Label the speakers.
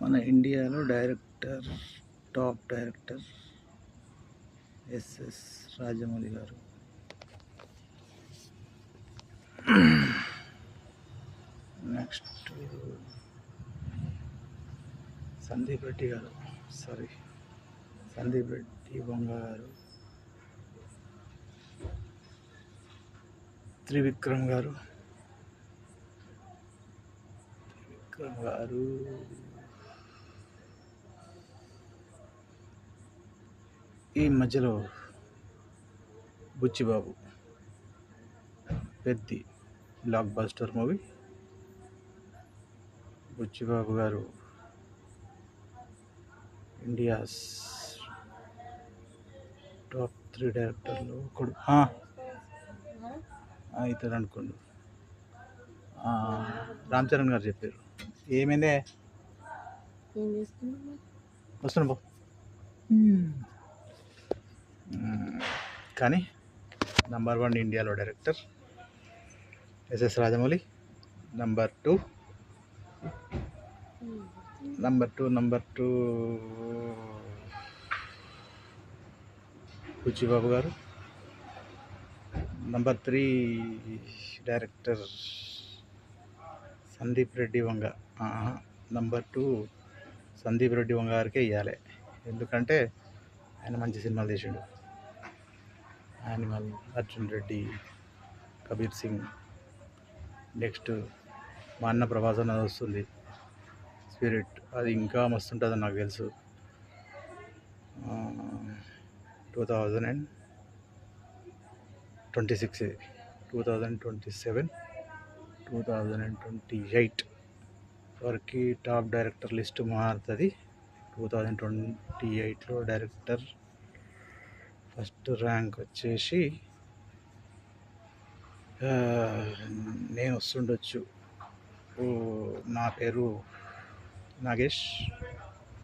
Speaker 1: మన ఇండియాలో top director SS Rajamouli గారు. నెక్స్ట్ సందీప్ రెడ్డి వంగ గారు, త్రివిక్రమ్ గారు, ఈ మధ్యలో Buchibabu Peddi block buster movie. Buchibabu గారు ఇండియాస్ టాప్ 3 డైరెక్టర్లు ఒకడు అవుతాడు అనుకోండి. రామ్ చరణ్ గారు చెప్పారు. ఏమైందే వస్తున్నా బా. కానీ నంబర్ 1 ఇండియాలో director SS Rajamouli. Number two Buchibabu గారు. Number 3 director Sandeep Reddy Vanga. Number 2 Sandeep Reddy Vanga గారికే ఇవ్వాలి. ఎందుకంటే ఆయన మంచి సినిమాలు తీసాడు. యానిమల్, అర్జున్ రెడ్డి, కబీర్ సింగ్. నెక్స్ట్ మా అన్న ప్రభాస్ అన్నది వస్తుంది, స్పిరిట్. అది ఇంకా మస్తు ఉంటుంది నాకు తెలుసు. 2026, 2027, 2028 వరకు టాప్ డైరెక్టర్ లిస్ట్ మారుతుంది. 2028లో డైరెక్టర్ ఫస్ట్ ర్యాంక్ వచ్చేసి నేను వస్తుండొచ్చు. నా పేరు నాగేష్.